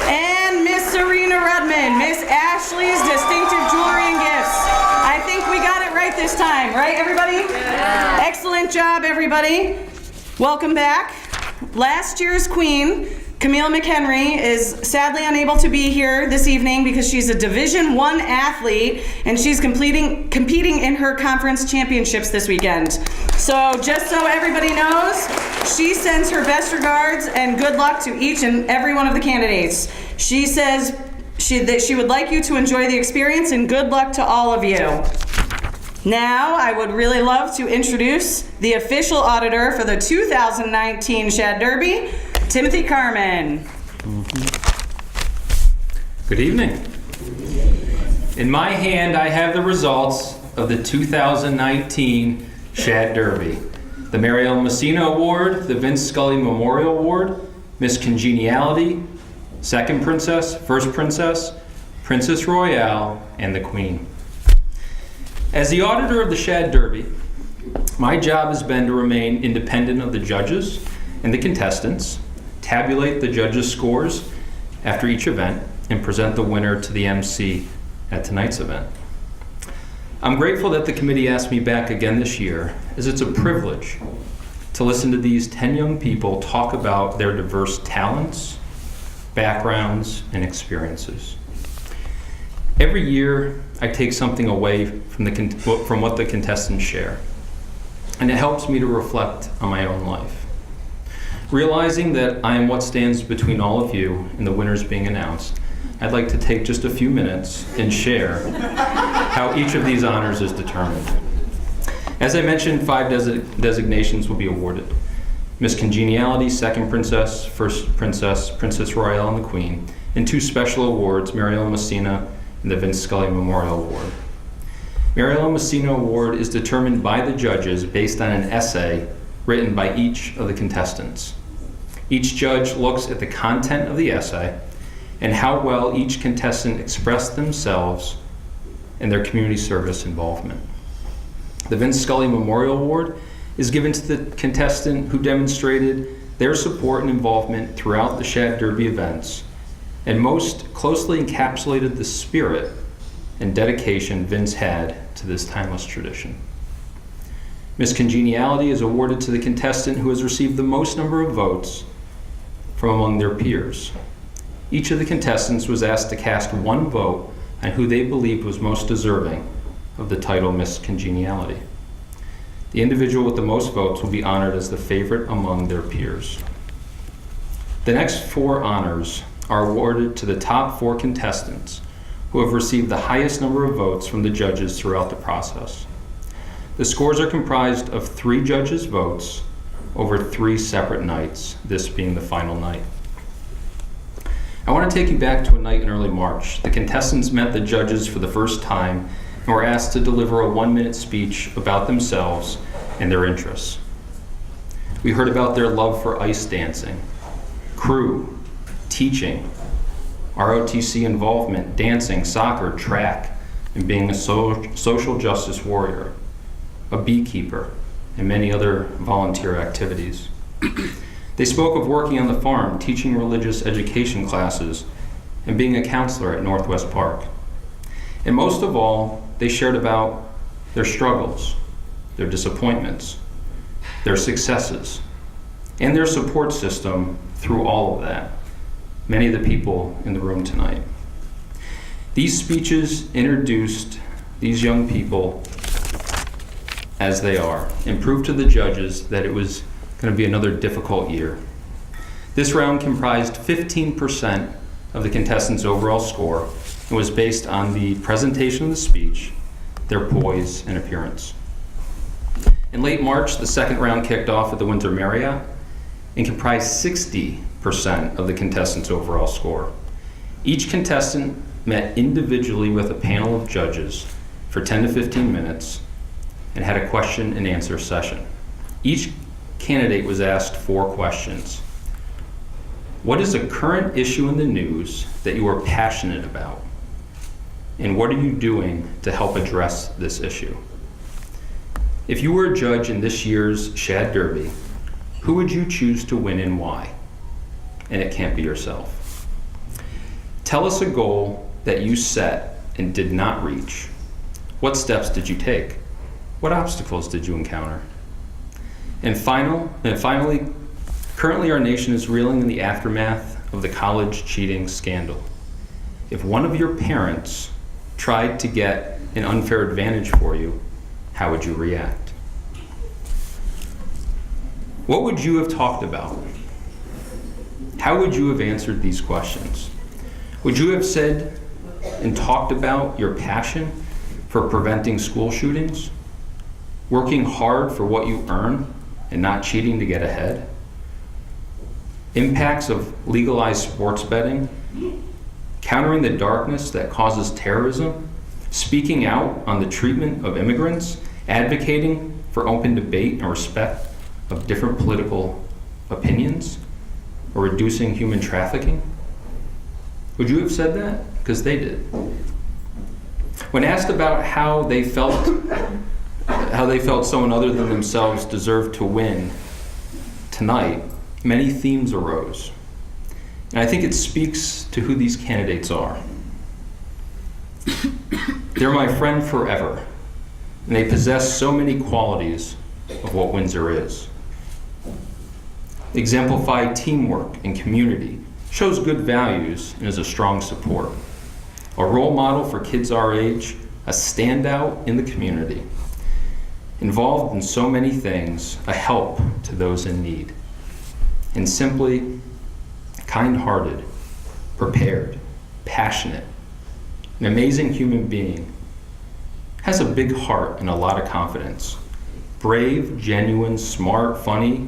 And Miss Serena Rudman, Miss Ashley's Distinctive Jewelry and Gifts. I think we got it right this time, right, everybody? Yeah. Excellent job, everybody. Welcome back. Last year's queen, Camille McHenry, is sadly unable to be here this evening because she's a Division I athlete and she's competing in her conference championships this weekend. So just so everybody knows, she sends her best regards and good luck to each and every one of the candidates. She says that she would like you to enjoy the experience and good luck to all of you. Now, I would really love to introduce the official auditor for the 2019 Shad Derby, Timothy Carmen. Good evening. In my hand, I have the results of the 2019 Shad Derby. The Mary Ellen Messina Award, the Vince Scully Memorial Award, Miss Congeniality, Second Princess, First Princess, Princess Royale, and the Queen. As the auditor of the Shad Derby, my job has been to remain independent of the judges and the contestants, tabulate the judges' scores after each event, and present the winner to the MC at tonight's event. I'm grateful that the committee asked me back again this year, as it's a privilege to listen to these 10 young people talk about their diverse talents, backgrounds, and experiences. Every year, I take something away from what the contestants share, and it helps me to reflect on my own life. Realizing that I am what stands between all of you and the winners being announced, I'd like to take just a few minutes and share how each of these honors is determined. As I mentioned, 5 designations will be awarded. Miss Congeniality, Second Princess, First Princess, Princess Royale, and the Queen, and 2 special awards, Mary Ellen Messina and the Vince Scully Memorial Award. Mary Ellen Messina Award is determined by the judges based on an essay written by each of the contestants. Each judge looks at the content of the essay and how well each contestant expressed themselves and their community service involvement. The Vince Scully Memorial Award is given to the contestant who demonstrated their support and involvement throughout the Shad Derby events and most closely encapsulated the spirit and dedication Vince had to this timeless tradition. Miss Congeniality is awarded to the contestant who has received the most number of votes from among their peers. Each of the contestants was asked to cast 1 vote on who they believed was most deserving of the title Miss Congeniality. The individual with the most votes will be honored as the favorite among their peers. The next 4 honors are awarded to the top 4 contestants who have received the highest number of votes from the judges throughout the process. The scores are comprised of 3 judges' votes over 3 separate nights, this being the final night. I want to take you back to a night in early March. The contestants met the judges for the first time and were asked to deliver a 1-minute speech about themselves and their interests. We heard about their love for ice dancing, crew, teaching, ROTC involvement, dancing, soccer, track, and being a social justice warrior, a beekeeper, and many other volunteer activities. They spoke of working on the farm, teaching religious education classes, and being a counselor at Northwest Park. And most of all, they shared about their struggles, their disappointments, their successes, and their support system through all of that. Many of the people in the room tonight. These speeches introduced these young people as they are and proved to the judges that it was going to be another difficult year. This round comprised 15% of the contestants' overall score and was based on the presentation of the speech, their poise, and appearance. In late March, the second round kicked off at the Windsor Marriott and comprised 60% of the contestants' overall score. Each contestant met individually with a panel of judges for 10 to 15 minutes and had a question and answer session. Each candidate was asked 4 questions. What is a current issue in the news that you are passionate about? And what are you doing to help address this issue? If you were a judge in this year's Shad Derby, who would you choose to win and why? and it can't be yourself. Tell us a goal that you set and did not reach. What steps did you take? What obstacles did you encounter? And finally, currently our nation is reeling in the aftermath of the college cheating scandal. If one of your parents tried to get an unfair advantage for you, how would you react? What would you have talked about? How would you have answered these questions? Would you have said and talked about your passion for preventing school shootings? Working hard for what you earn and not cheating to get ahead? Impacts of legalized sports betting? Countering the darkness that causes terrorism? Speaking out on the treatment of immigrants? Advocating for open debate and respect of different political opinions? Or reducing human trafficking? Would you have said that? Because they did. When asked about how they felt someone other than themselves deserved to win tonight, many themes arose. And I think it speaks to who these candidates are. They're my friend forever, and they possess so many qualities of what Windsor is. Exemplify teamwork and community, shows good values, and is a strong support. A role model for kids our age, a standout in the community. Involved in so many things, a help to those in need. And simply kind-hearted, prepared, passionate, an amazing human being, has a big heart and a lot of confidence. Brave, genuine, smart, funny,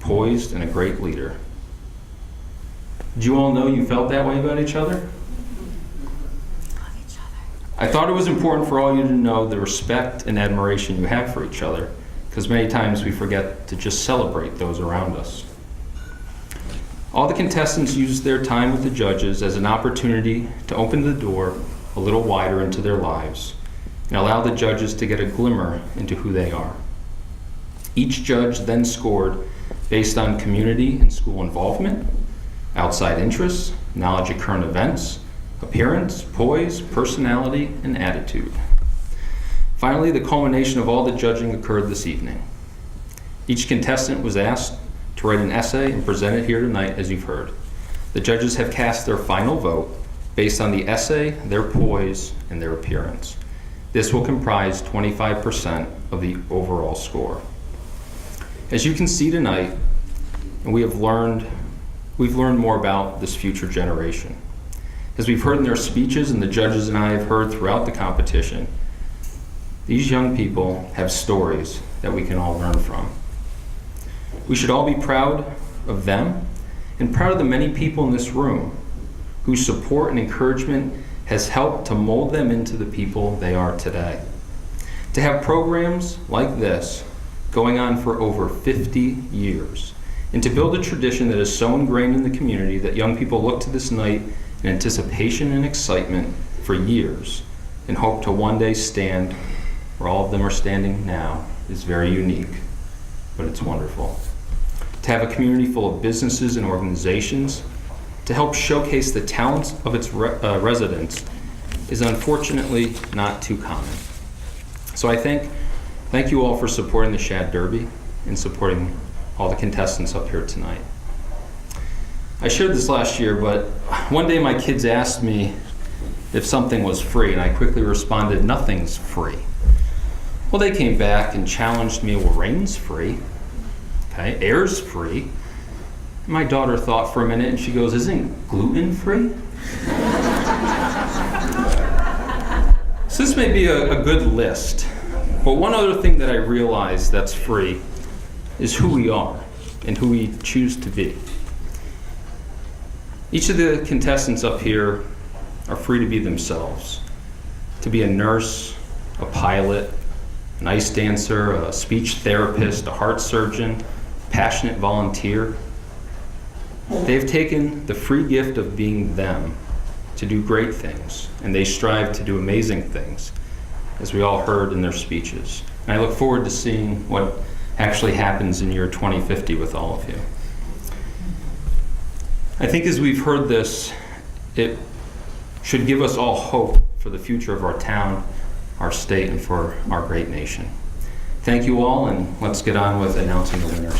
poised, and a great leader. Did you all know you felt that way about each other? I thought it was important for all you to know the respect and admiration you have for each other, because many times we forget to just celebrate those around us. All the contestants used their time with the judges as an opportunity to open the door a little wider into their lives and allow the judges to get a glimmer into who they are. Each judge then scored based on community and school involvement, outside interests, knowledge of current events, appearance, poise, personality, and attitude. Finally, the culmination of all the judging occurred this evening. Each contestant was asked to write an essay and present it here tonight, as you've heard. The judges have cast their final vote based on the essay, their poise, and their appearance. This will comprise 25% of the overall score. As you can see tonight, and we've learned more about this future generation. As we've heard in their speeches and the judges and I have heard throughout the competition, these young people have stories that we can all learn from. We should all be proud of them and proud of the many people in this room whose support and encouragement has helped to mold them into the people they are today. To have programs like this going on for over 50 years, and to build a tradition that is so ingrained in the community that young people look to this night in anticipation and excitement for years and hope to one day stand where all of them are standing now is very unique, but it's wonderful. To have a community full of businesses and organizations to help showcase the talents of its residents is unfortunately not too common. So I thank you all for supporting the Shad Derby and supporting all the contestants up here tonight. I shared this last year, but one day my kids asked me if something was free, and I quickly responded, nothing's free. Well, they came back and challenged me, well, rain's free, okay, air's free. My daughter thought for a minute and she goes, isn't gluten free? So this may be a good list, but one other thing that I realized that's free is who we are and who we choose to be. Each of the contestants up here are free to be themselves, to be a nurse, a pilot, an ice dancer, a speech therapist, a heart surgeon, passionate volunteer. They've taken the free gift of being them to do great things, and they strive to do amazing things, as we all heard in their speeches. And I look forward to seeing what actually happens in year 2050 with all of you. I think as we've heard this, it should give us all hope for the future of our town, our state, and for our great nation. Thank you all, and let's get on with announcing the winners.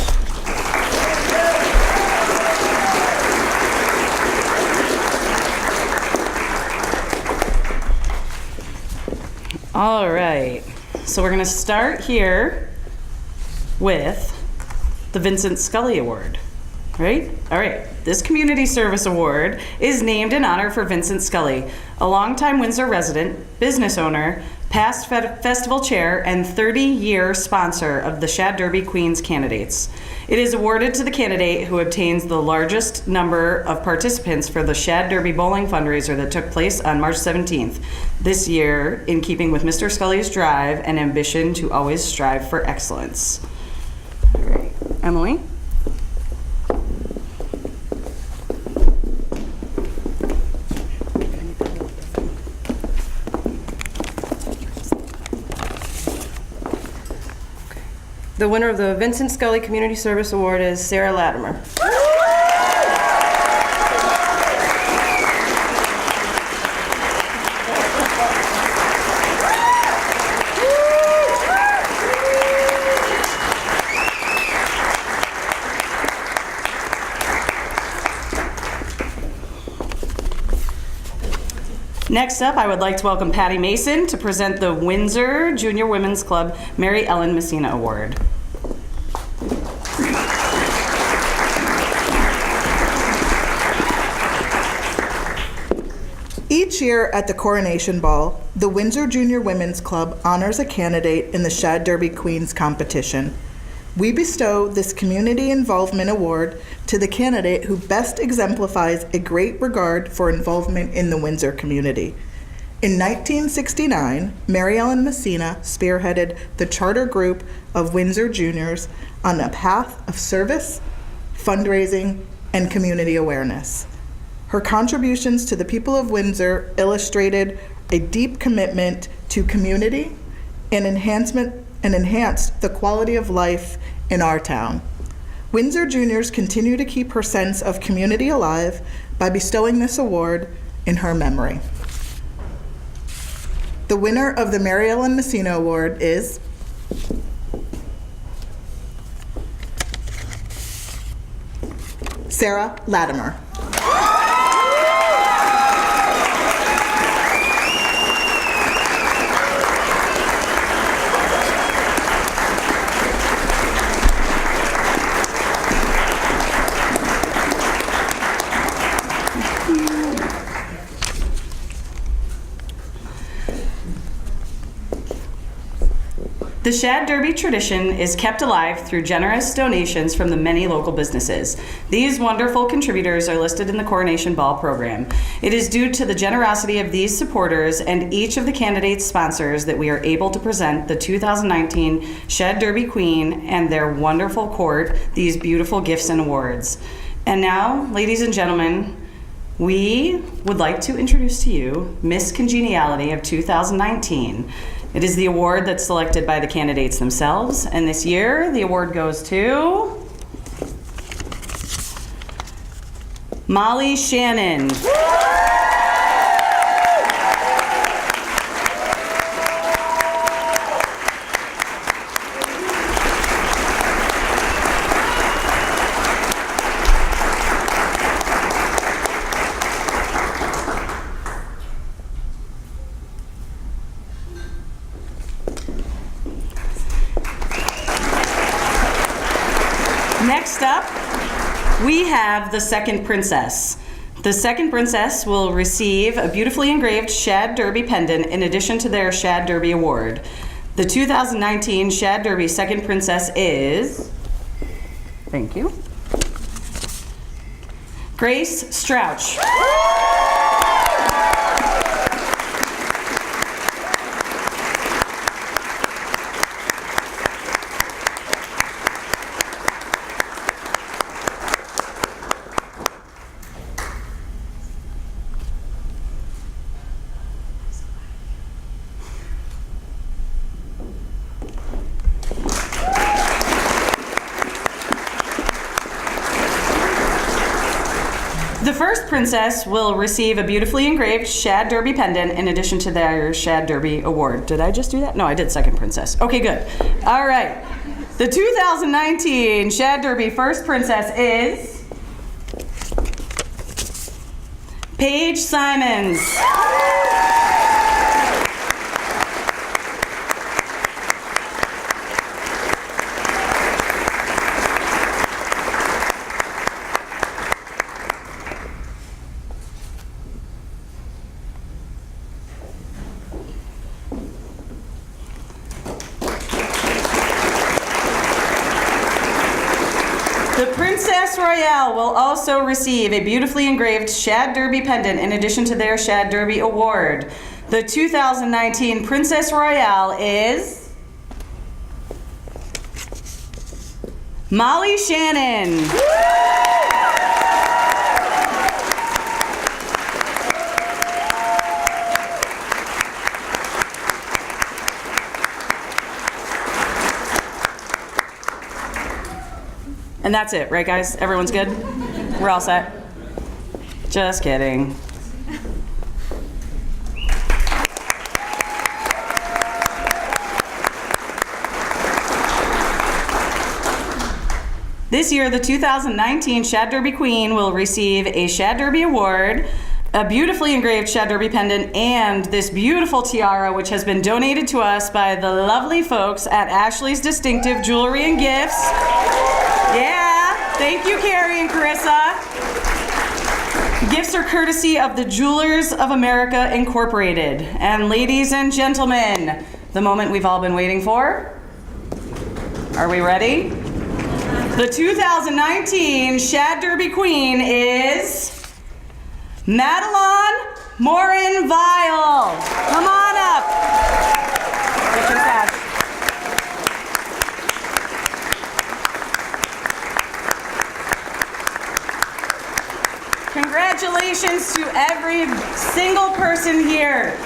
All right, so we're going to start here with the Vincent Scully Award, right? All right, this Community Service Award is named in honor for Vincent Scully, a longtime Windsor resident, business owner, past festival chair, and 30-year sponsor of the Shad Derby Queens candidates. It is awarded to the candidate who obtains the largest number of participants for the Shad Derby bowling fundraiser that took place on March 17th this year, in keeping with Mr. Scully's drive and ambition to always strive for excellence. All right, Emily? The winner of the Vincent Scully Community Service Award is Sarah Latimer. Next up, I would like to welcome Patty Mason to present the Windsor Junior Women's Club Mary Ellen Messina Award. Each year at the Coronation Ball, the Windsor Junior Women's Club honors a candidate in the Shad Derby Queens competition. We bestow this Community Involvement Award to the candidate who best exemplifies a great regard for involvement in the Windsor community. In 1969, Mary Ellen Messina spearheaded the charter group of Windsor Juniors on a path of service, fundraising, and community awareness. Her contributions to the people of Windsor illustrated a deep commitment to community and enhanced the quality of life in our town. Windsor Juniors continue to keep her sense of community alive by bestowing this award in her memory. The winner of the Mary Ellen Messina Award is Sarah Latimer. The Shad Derby tradition is kept alive through generous donations from the many local businesses. These wonderful contributors are listed in the Coronation Ball program. It is due to the generosity of these supporters and each of the candidates' sponsors that we are able to present the 2019 Shad Derby Queen and their wonderful court these beautiful gifts and awards. And now, ladies and gentlemen, we would like to introduce to you Miss Congeniality of 2019. It is the award that's selected by the candidates themselves, and this year the award goes to Molly Shannon. Next up, we have the second princess. The second princess will receive a beautifully engraved Shad Derby pendant in addition to their Shad Derby award. The 2019 Shad Derby second princess is, thank you, Grace Strouch. princess will receive a beautifully engraved Shad Derby pendant in addition to their Shad Derby award. Did I just do that? No, I did second princess. Okay, good. All right. The 2019 Shad Derby first princess is Paige Simons. The Princess Royale will also receive a beautifully engraved Shad Derby pendant in addition to their Shad Derby award. The 2019 Princess Royale is Molly Shannon. And that's it, right, guys? Everyone's good? We're all set? Just kidding. This year, the 2019 Shad Derby Queen will receive a Shad Derby award, a beautifully engraved Shad Derby pendant, and this beautiful tiara, which has been donated to us by the lovely folks at Ashley's Distinctive Jewelry and Gifts. Yeah, thank you, Carrie and Carissa. Gifts are courtesy of the Jewelers of America Incorporated. And ladies and gentlemen, the moment we've all been waiting for. Are we ready? The 2019 Shad Derby Queen is Madeline Morin Vile. Come on up. Get your sash. Congratulations to every single person here.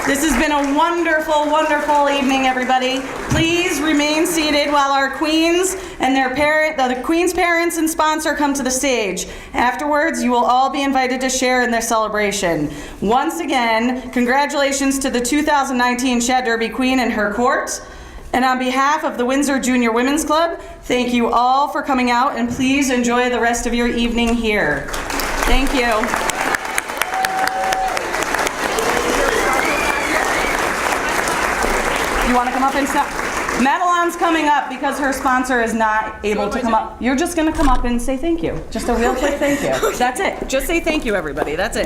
This has been a wonderful, wonderful evening, everybody. Please remain seated while our queens and the queen's parents and sponsor come to the stage. Afterwards, you will all be invited to share in their celebration. Once again, congratulations to the 2019 Shad Derby Queen and her court. And on behalf of the Windsor Junior Women's Club, thank you all for coming out, and please enjoy the rest of your evening here. Thank you. You want to come up and stop? Madeline's coming up because her sponsor is not able to come up. You're just going to come up and say thank you. Just a real quick thank you. That's it. Just say thank you, everybody. That's it.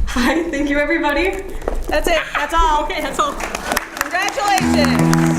Hi, thank you, everybody. That's it. That's all. Okay, that's all. Congratulations.